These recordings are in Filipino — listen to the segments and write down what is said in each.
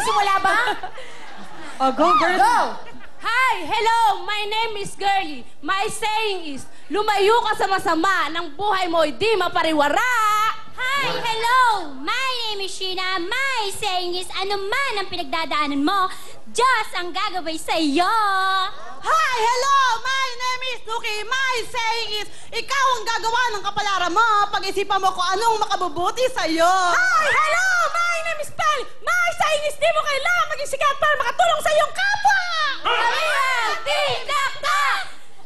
Magsisimula ba? Oh, go, girl. Go! Hi! Hello! My name is Girlie. My saying is, lumayo ka sa masama ng buhay mo, di mapariwara! Hi! Hello! My name is Sheena. My saying is, ano man ang pinagdadaanan mo, Diyos ang gagawin sa iyo! Hi! Hello! My name is Nuki. My saying is, ikaw ang gagawa ng kapalaran mo. Pag-isipan mo kung anong makabubuti sa'yo. Hi! Hello! My name is Pel. My saying is, di mo kailangan maging sikat para makatulong sa iyong kapwa! Kami ang Team Dakdak!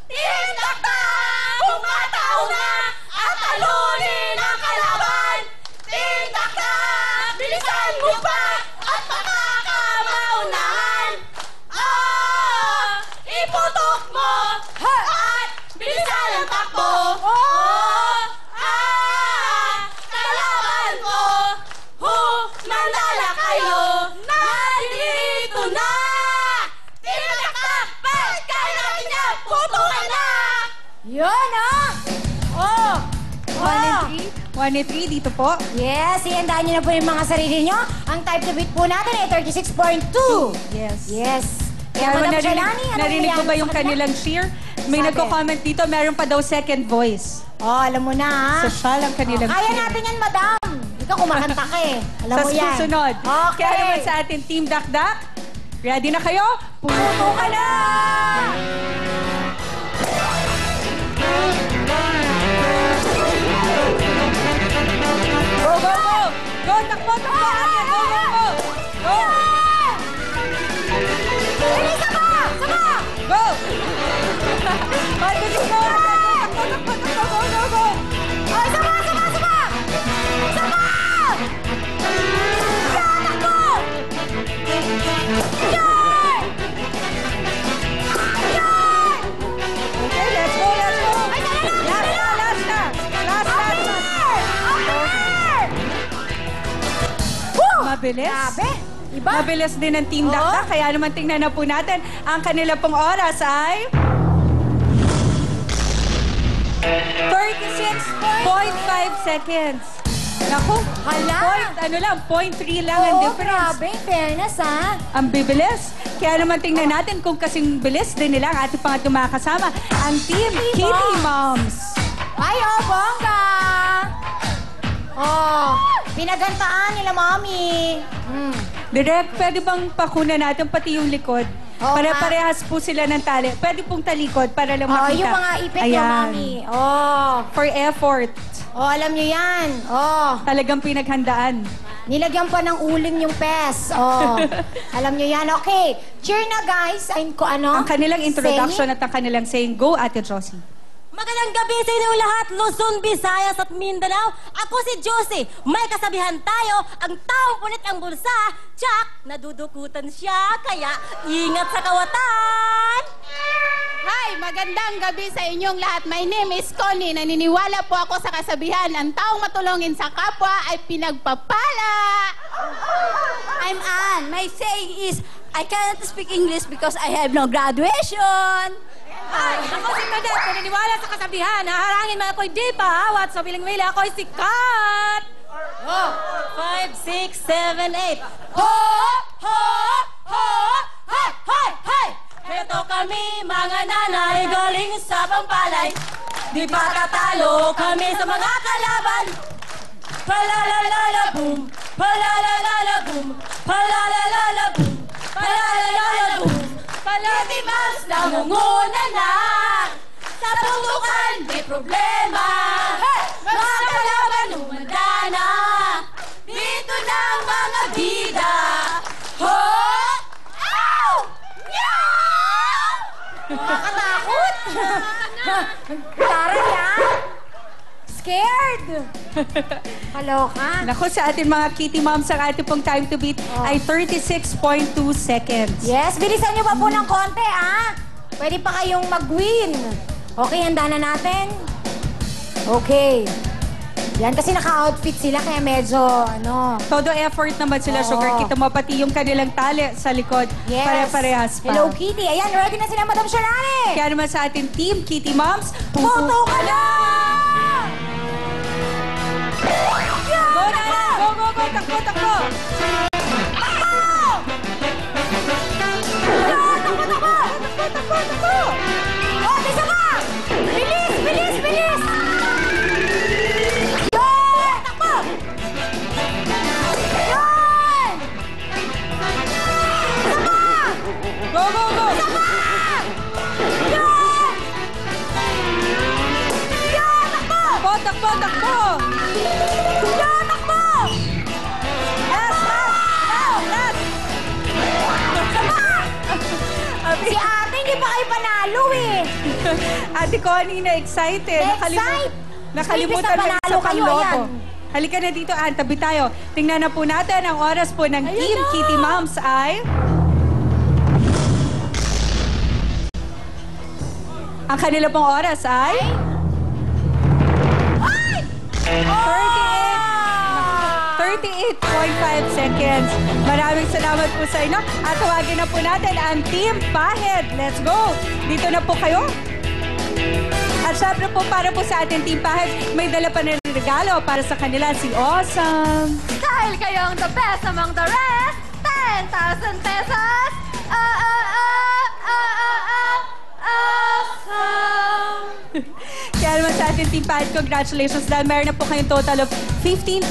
Team Dakdak! Pumataw na at talunin ang kalaban! Team Dakdak! Bilisan mo pa at pakakamaunahan! Iputok mo at bilisan ang takbo! Kalaban ko! Mandala kayo! Nandito na! Team Dakdak! Bakit kaya natin niya? Putukan na! Yun, ah! Oh! 1 and 3 dito po. Yes, iandaan nyo na po yung mga sarili nyo. Ang type to beat po natin ay 36.2. Yes. Yes. Kaya Madam narinig, Shalani, ano narinig ko ba nangyari yung sa kanila? kanilang cheer? May Sabi. nagko-comment dito, meron pa daw second voice. Oh, alam mo na, ha? Social ang kanilang Kaya cheer. natin yan, madam. Ikaw kumakanta ka eh. Alam Sa mo yan. susunod. Okay. Kaya naman sa ating Team Dakdak, ready na kayo? Puto ka na! Go, go, go! Go, takbo, takbo! Ate, go, go, go! Go! Bilis ako! Sama! Go! Mabilis mo! Takbo, takbo, takbo! Go, go, go! Oh, sama! Sama! Sama! Sama! Yan! Takbo! Yan! Yan! Okay, let's go, let's go! Ay, tara na! Last na, last na! Last na! Mabilis. Grabe! Iba? Mabilis din ang Team Oo. Dakdak, kaya naman tingnan na po natin ang kanila pong oras ay 36.5 seconds. Naku, Hala! point 3 lang ang Oo, difference. grabe. Fairness, ha? Ang bibilis. Kaya naman tingnan natin kung kasing bilis din nila ang ating mga tumakasama, ang Team Kitty Moms. Ay, oh, bongga! Oh, pinagantaan nila, Mommy. Direk, pwede bang pakuna natin pati yung likod? Oo Pare-parehas po sila ng tali. Pwede pong talikod para lang Oh, makita. yung mga ipit nyo, Ayan. Mommy. Oh. For effort. Oh, alam nyo yan. Oh. Talagang pinaghandaan. Nilagyan pa ng uling yung pes. Oh. Alam nyo yan. Okay. Cheer na, guys. Ay, ko ano? Ang kanilang introduction Saying? at ang kanilang saying, go Ate Josie. Magandang gabi sa inyo lahat, Luzon, Visayas at Mindanao. Ako si Josie. May kasabihan tayo, ang taong punit ang bulsa, tsak, nadudukutan siya, kaya ingat sa kawatan! Hi! Magandang gabi sa inyong lahat. My name is Connie. Naniniwala po ako sa kasabihan, ang taong matulungin sa kapwa ay pinagpapala. I'm Anne. My saying is, I cannot speak English because I have no graduation. Ay, ako si Cadet. Naniniwala sa kasabihan, haharangin man ako'y di paawat, sa bilang wala ako'y sikat. Oh, 5, 6, 7, 8. Ho! Ho! Ho! Hay! Hay! Hay! Heto kami, mga nanay, galing sa Pampalay. Di pa tatalo kami sa mga kalaban. Palalalala boom, palalalala boom, palalalala boom, palalalala boom. Palatimas nangunguna na, sa tutukan may problema. Mga kalaban umanda na, dito na ang mga bida. Ho! Ow! Meow! Nakakatakot. Taray, ha? Scared. Kaloka. Naku, sa ating mga Kitty Moms, ang ating pong time to beat ay 36.2 seconds. Yes, bilisan nyo pa po ng konti, ha? Pwede pa kayong mag-win. Okay, handa na natin? Okay. Yan, kasi naka-outfit sila, kaya medyo, ano... Todo effort naman sila, Oo. Sugar. Kita mo pati yung kanilang tali sa likod. Yes. Pare-parehas pa. Hello, Kitty. Ayan, ready na sila, Madam Shalani. Kaya naman sa ating Team Kitty Moms, Puto ka na! Go na! Go, go, go! Takbo, takbo! Takbo! Takbo, takbo! Go, takbo! Yes, yes! Si ate, hindi pa kayo panalo eh. Ate Connie na excited. Na-excite. Nakalimutan Imbis na na panalo isa pang kayo, lobo. ayan. Halika na dito, Ann. Tabi tayo. Tingnan na po natin ang oras po ng Team Kitty Moms ay... Ang kanila pong oras ay... 38.5 seconds. Maraming salamat po sa inyo. At tawagin na po natin ang Team Pahid. Let's go! Dito na po kayo. At syempre po, para po sa ating Team Pahid, may dala pa na regalo para sa kanila si Awesome. Dahil kayong the best among the rest, 10,000 pesos! Awesome! Kaya naman sa ating Team Pahid, congratulations dahil meron na po kayong total of 15,000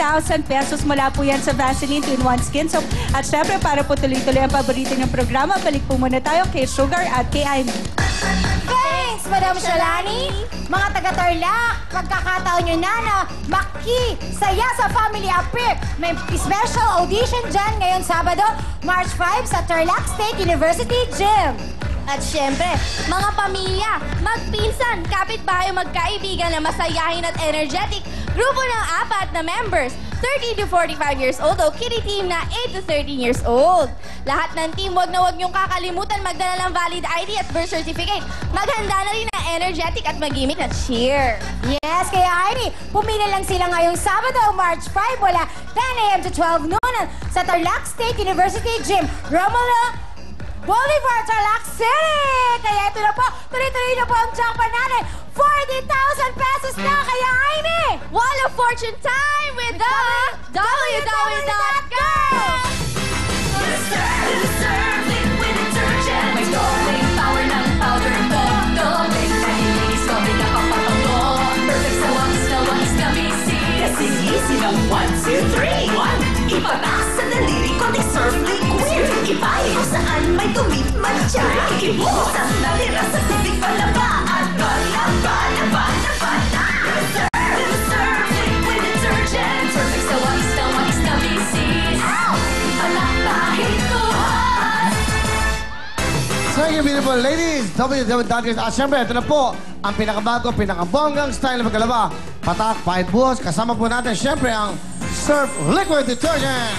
pesos mula po yan sa Vaseline 2-in-1 Skin Soap. At syempre, para po tuloy-tuloy ang paborito ng programa, balik po muna tayo kay Sugar at kay Amy. Thanks, Madam Shalani. Mga taga-Tarlac, pagkakataon nyo na makisaya sa Family Appear. May special audition dyan ngayong Sabado, March 5 sa Tarlac State University Gym. At syempre, mga pamilya, magpinsan, kapitbahay, magkaibigan na masayahin at energetic, grupo ng 4 na members, 30 to 45 years old o kitty team na 8 to 13 years old. Lahat ng team, wag niyong kakalimutan magdala ng valid ID at birth certificate. Maghanda na rin ng energetic at magimik na cheer. Yes, kaya Amy, pumila lang sila ngayong Sabado, March 5, mula 10 a.m. to 12 noon sa Tarlac State University Gym, Romulo Bolivar, Tarlac City! Kaya ito na po, tuloy-tuloy na po ang jackpot natin. 40,000 pesos na, kaya Amy! Wall of Fortune time with the www.go! May doubling power ng powder mo. Doubling tahimik, sobrang nakapatong mo. Perfect sa wangis na busy. Kasing easy ng 1, 2, 3, 1. Ipatak sa daliri ko, di surf liquid. Ipahin mo saan may tumit matyan. Ibuhos ang natira sa tubig palaba. At palaba, laba, Reserve liquid detergent. Perfect sa wangis na busy. Palakpahin mo. Thank you, beautiful ladies. WWW. At syempre, ito na po ang pinakabago, pinakabonggang style ng pagkalaba. Patak, pahit buhos. Kasama po natin, syempre, ang Surf Liquid Detergent.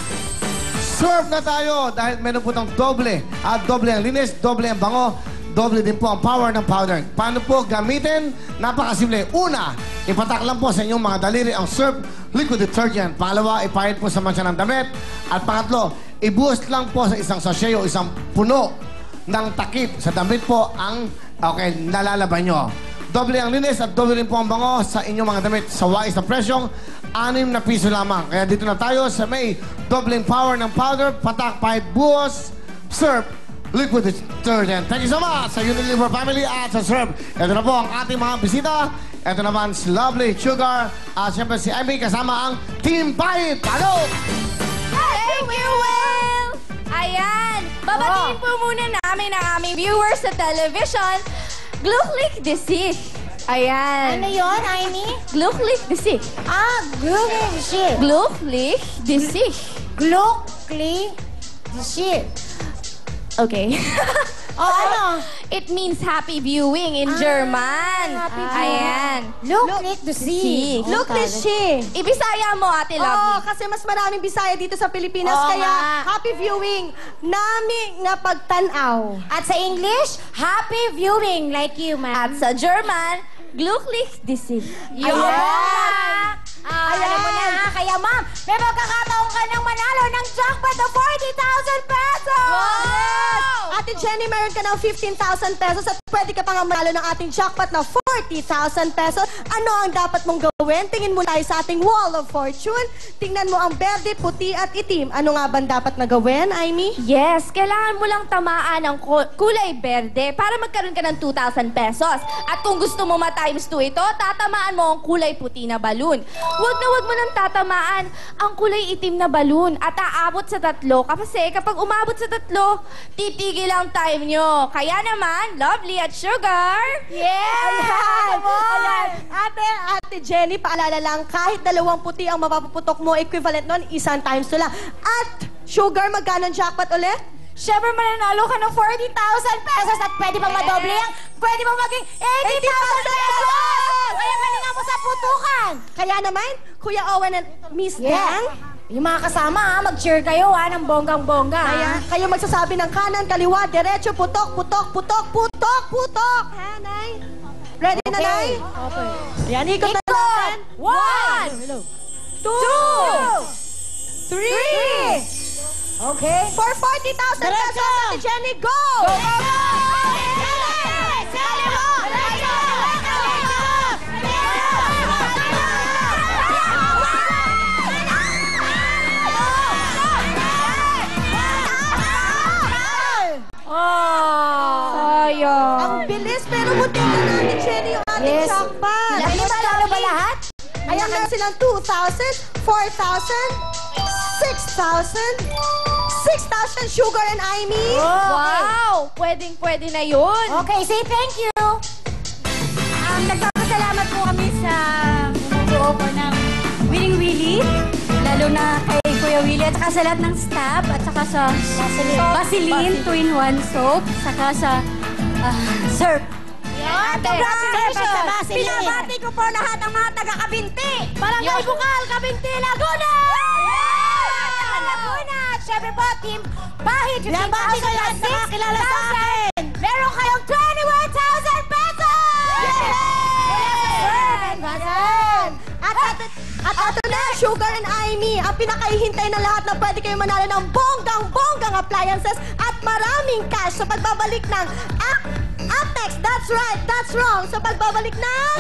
Surf na tayo dahil meron po itong doble. At doble ang linis, doble ang bango, doble din po ang power ng powder. Paano po gamitin? Napakasimple. Una, ipatak lang po sa inyong mga daliri ang Surf Liquid Detergent. Pangalawa, ipahid po sa mancha ng damit. At pangatlo, ibuhos lang po sa isang sachet o isang puno ng takip sa damit po ang nalalaban nyo. Doble ang linis at doble rin po ang bango sa inyong mga damit sa wais na presyong 6 na piso lamang. Kaya dito na tayo sa may doubling power ng powder, patak, pahit, buhos, Surf Liquid Detergent. Thank you so much sa Unilever family at sa Surf. Ito na po ang ating mga bisita. Ito naman si Lovely Sugar at siyempre si Amy kasama ang Team Pahit. Palo! Thank you, Will! Ayan, babatiin po muna namin ang aming viewers sa television. Gluclick disease. Ayan. Ano yun, Amy? Gluclick disease. Gluclick shit. Gluclick disease. Gluclick shit. Okay. Ano? It means happy viewing in German. happy viewing. Ayan. Look the sea. Look this shit. Ibisaya mo, Ate Lovely. kasi mas maraming Bisaya dito sa Pilipinas, Oo kaya nga. happy viewing. Nami nga pagtanaw. At sa English, happy viewing like you, man. At sa German, Gluclick disease. Yun! Alam mo na, kaya ma'am, may magkakataon ka ng manalo ng jackpot na 40,000 pesos! Wow! Ate Jenny, meron ka ng 15,000 pesos at pwede ka pang manalo ng ating jackpot na 40,000 pesos. Ano ang dapat mong gawin? Tingin mo tayo sa ating Wall of Fortune. Tingnan mo ang berde, puti at itim. Ano nga ba dapat na gawin, Amy? Yes, kailangan mo lang tamaan ng kulay berde para magkaroon ka ng 2,000 pesos. At kung gusto mo ma-times 2 ito, tatamaan mo ang kulay puti na balloon. Huwag mo nang tatamaan ang kulay itim na balloon at aabot sa 3. Kasi kapag umabot sa 3, titigil ang time nyo. Kaya naman, Lovely at Sugar. Ayan! Ayan. Ate Jenny, paalala lang, kahit 2 puti ang mapapuputok mo, equivalent nun, 1 times to lang. At Sugar, magkano ang jackpot ulit? Siyempre, mananalo ka ng 40,000 pesos at pwede pa madoble yan. Pwede pa maging 80,000 pesos! Kaya galingan mo sa putukan! Kaya naman, Kuya Owen at Miss Dang, Yung mga kasama, mag-cheer kayo ng bonggang-bongga. kayo magsasabi ng kanan, kaliwa, diretso, putok, putok, putok, putok, putok! Ha, Nay? Ready na, Nay? Okay. Yan, ikot na natin. 1, 2, 3. Okay. For 40,000 pesos, Ate Jenny, go! Go, go, go! Sayang. Ang bilis, pero muntik na natin, Jenny, yung ating jackpot. Lalo ba lahat? Ayan, meron silang 2,000, 4,000, 6,000, 6,000 Sugar and Amy. Wow! Pwedeng-pwede na yun. Okay, say thank you. Nagpapasalamat po kami sa bumubuo po ng Winning Willie. Lalo na kay Kuya Willie at saka sa lahat ng staff at saka sa Vaseline 2-in-1 soap. Saka sa Surf. Congratulations! Pinabati ko po lahat ng mga taga-Kabinti. Barangay Bukal, Kabinti, Laguna! Laguna! Siyempre po, Team Pahid, 15,000 at 6,000. Meron kayong 21,000 pesos! At ito na, Sugar and Amy, ang pinakahihintay na lahat na pwede kayo manalo ng bonggang-bonggang appliances at maraming cash sa pagbabalik ng Aptex. That's right, that's wrong. Sa pagbabalik ng